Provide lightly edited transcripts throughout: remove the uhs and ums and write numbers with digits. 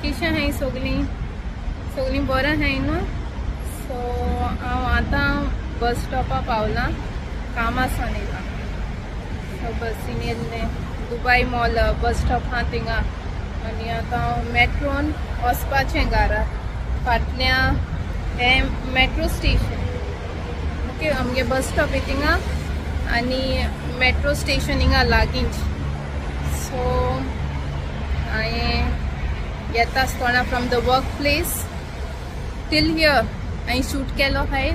कशी हाय सगळीं बरें हाय न्हू. सो हांव आतां बस स्टॉपा पावलां, कामासान येयलां. सो बसीन येयल्लें दुबय मॉल बस स्टॉप हा थिंगा. आनी आतां हांव मेट्रोन वचपाचें घरा. फाटल्या हें मेट्रो स्टेशन. ओके, आमगे बस स्टॉप थिंगा आनी मेट्रो स्टेशन हिंगा लागींच. सो हांवें येता आसतना from the work place till here हांवें शूट केलो हाय.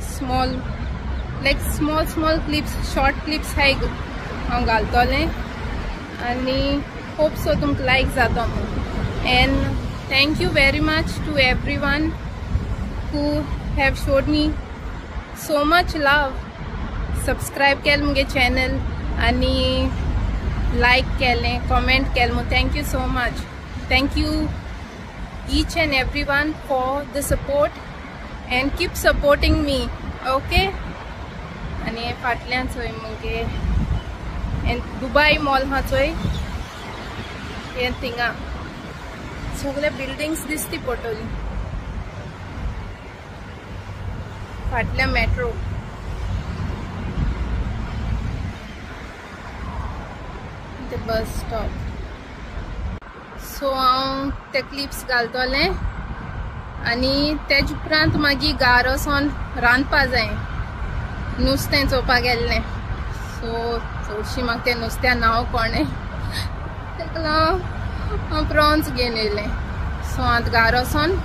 स्मॉल क्लिप्स, शॉर्ट क्लिप्स हाय हांव घालतलें आनी होप सो तुमकां लायक जाता म्हणून. And thank you very much to everyone who have showed me so much love. Subscribe केलें मुगे चॅनल आनी लायक केलें, कमेंट केलें. Thank you so much. Thank you each and everyone for the support and keep supporting me. Okay, आनी फाटल्यान चोय मुगे Dubai mall हा चोय हे थिंगा सगळे बिल्डिंग्स दिसती पडटली. फाटल्या मेट्रो ते बस स्टॉप. सो हांव ते क्लिप्स घालतलें आनी तेज उपरांत मागीर घार वचोन रांदपा जाय. नुस्तें चोवपा गेल्लें. सो चडशीं म्हाका तें नुस्त्या नांव कळ्ळें, तेका लागून हांव प्रॉन्स घेवन येयलें. सो आतां घार वचोन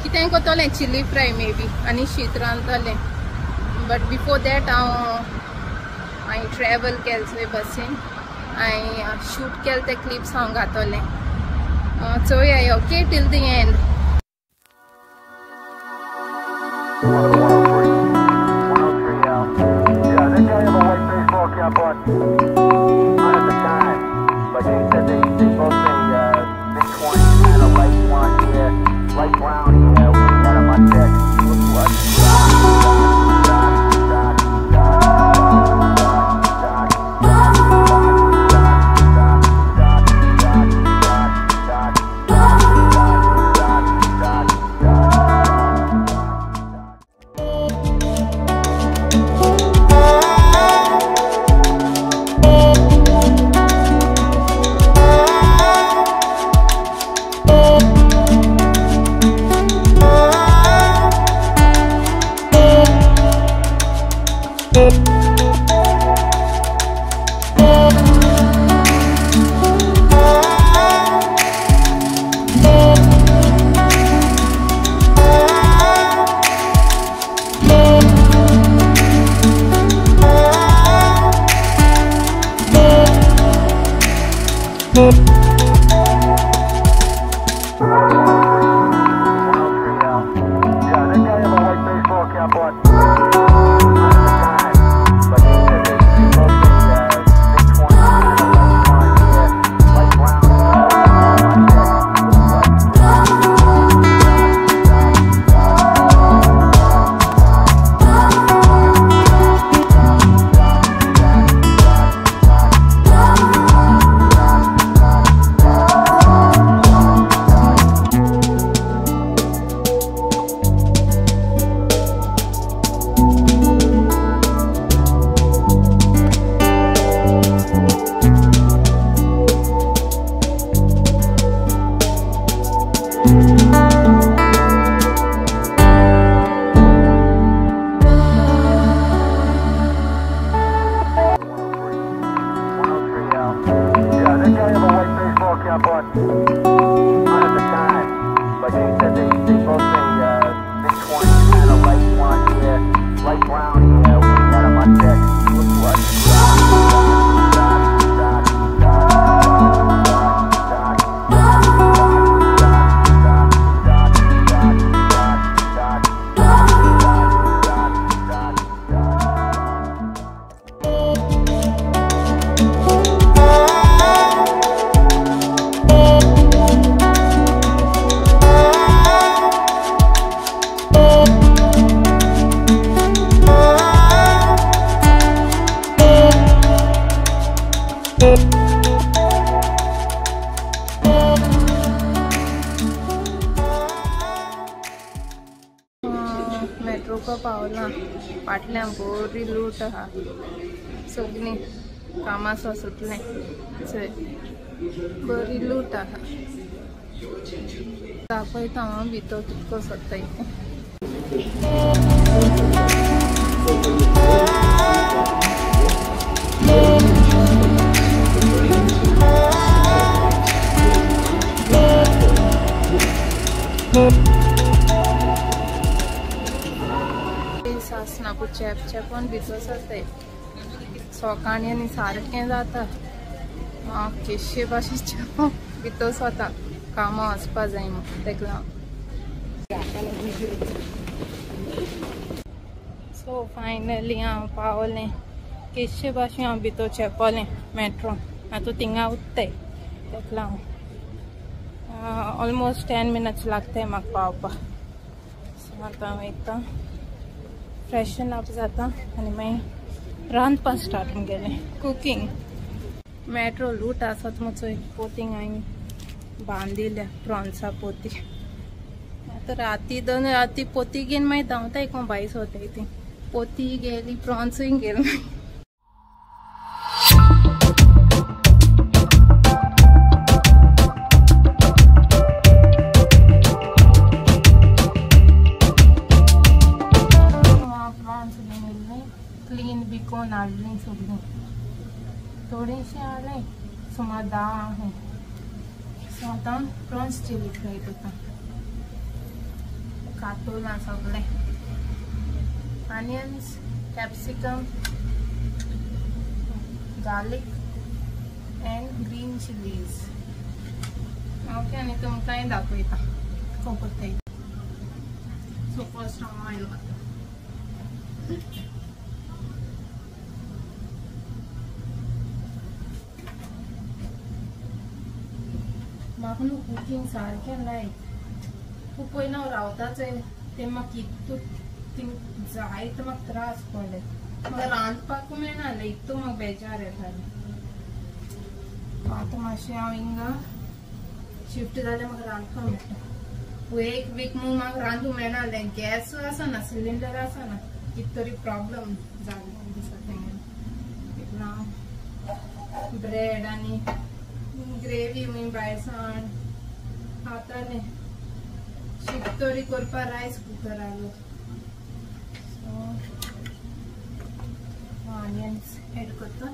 कितें कोत्तोलें, चिली फ्राय मे बी आनी शीत रांदतलें. बट बिफोर दॅट हांवें ट्रॅवल केलें चोय बसीन. हांवें शूट केलें ते क्लिप्स हांव घातलें. चोया ओके टील द एंड. करपा पावला फाटल्यान बरी लूट आहा सगळीं कामाचो सुटलें चोय बरी लूट आहा दाखयता हांव भितर कितको सोदता इथे सासनापू चेपचेपोन भितर सरताय सोकाणी आनी सारकें जाता हांव केशे भाशेन चेपो भितर सोता कामां वचपा जाय म्हाका तेका लागून सो फायनली हांव पावलें केशे भाशेन हांव भितर चेपलें मेट्रो आतां थिंगा उत्ताय तेका लागून ऑलमोस्ट 10 minutes लागताय म्हाका पावपाक सो आतां हांव वयता फ्रेशन अप जाता आनी मागीर रांदपा स्टार्ट केलें कुकिंग मेट्रो लूट आसत मुचो पोतींग हांवें बांदिल्या प्रॉन्सा पोती आतां राती 2 राती पोती घेवन मागीर धांवताय कोण भायर वताय ती पोती गेली प्रॉन्सूय गेली क्लीन भी कोण हाडली सगळीं थोडीशी हाडलें सुमार 10 आहे सो आतां प्रॉन्स चिली फ्राय करता कातोलां सगळें onions capsicum garlic and green chillies okay आनी तुमकांय दाखयता कोपरताय सो फर्स्ट हांव ऑयल घालता म्हाका न्हू कुकींग सारकें लायक खूब पयलीं हांव रावताच तें म्हाका इतू जायत म्हाका त्रास पडले म्हाका रांदपाकूय मेळनासलें इतू म्हाका बेजार येतालें आतां मातशें हांव हिंगा शिफ्ट जाल्यार म्हाका रांदपाक मेळटा एक वीक न्हू म्हाका रांदूंक मेळनासलें गॅस आसना सिलिंडर आसना कितें तरी प्रॉब्लम जालो दिसा तेंगे ब्रेड आनी ग्रेवी मी भायर सावन खातालें शीत तरी करपा रायस कुकर आलो सो ऑनियन्स एड करता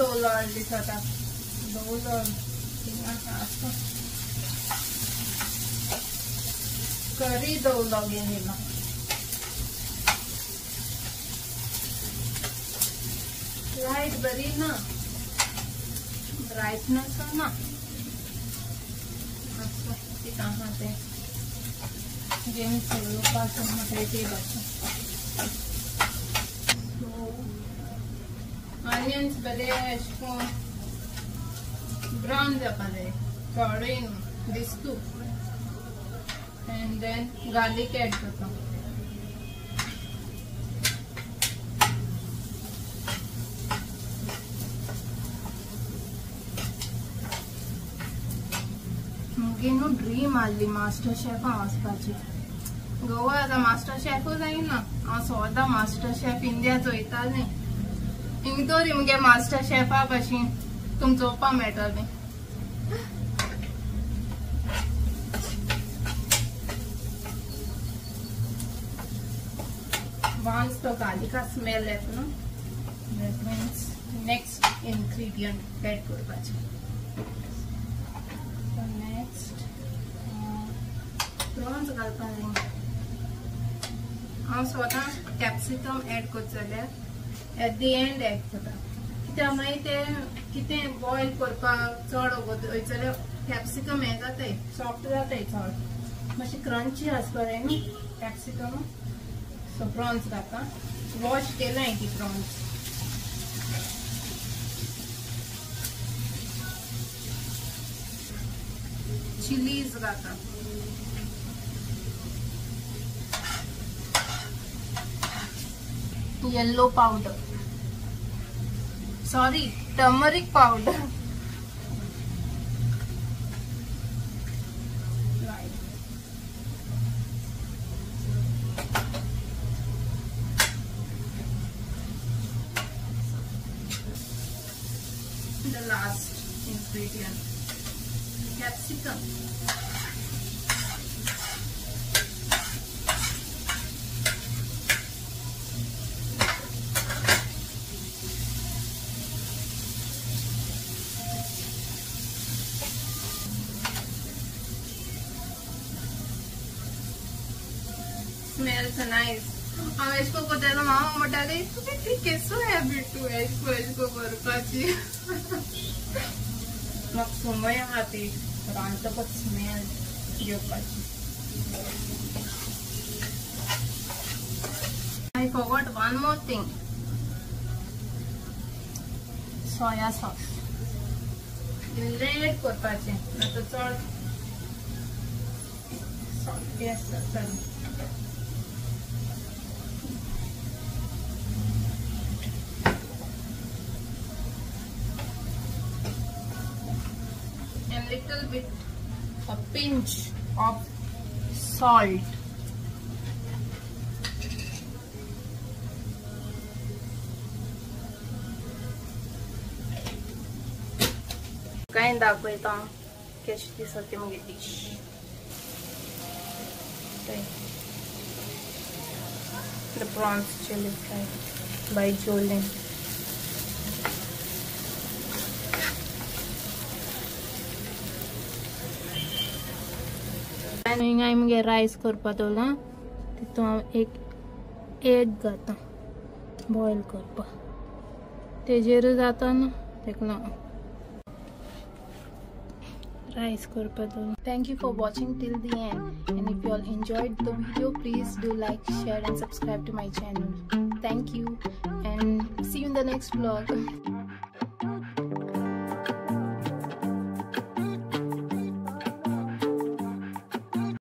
$2 दिसता $2 करी $2 गेलेला लाइट बरी ना ब्राइटनेस ना असं ते कहाँ ते गेम चलो पास मध्ये ते बस ऑनियन्स बरे ब्राउन जाताले थोडे दिसतू एंड देन गार्लिक ऐड करता मुगे न्हू ड्रीम आसली मास्टर शेफा वचपाची गोवा आतां मास्टर शेफूच जायना हांव सोदा मास्टर शेफ इंडिया चोयतालें हिंग तरी मुगे मास्टर शेफा भाशेन तुमकां चोवपा मेळटलें once the garlica smell येता that means next ingredient add करपाचें so next prawns घालपा जाय हांव स्वता कॅप्सिकम एड करतलें at the end add करता कित्याक मागीर तें कितें बॉयल करपाक चड वयतलें कॅप्सिकम हें जाताय सॉफ्ट जाताय चड मातशें क्रंची आसपा जाय न्ही कॅप्सिकम सो प्रॉन्स घालता वॉश केलाय ती प्रॉन्स चिलीज घालता. Yellow powder, sorry turmeric powder. The last ingredient, capsicum. Smells nice. हम इसको कोतायला मामा म्हटाले तुझे ती केसो हॅबिट तू इसको करपाची. मग समय हाती रांतपत स्मेल घेवपाची. I forgot one more thing. Soya sauce. Immediate करपाचे. नाहीतर चड salty असता. Little bit, a pinch of salt. काय दाखवता कशी दिसते मग dish. The prawns chili fry by Jolene. हिंगा मुगे रायस करपा दवरला. तितून हांव एक एग घालता बॉयल करपा. तेजेर जाता न्हू तेका लागून रायस करपा दवरला. Thank you for watching till the end, and if you all enjoyed the video, please do like, share and subscribe to my channel. Thank you and see you in the next vlog.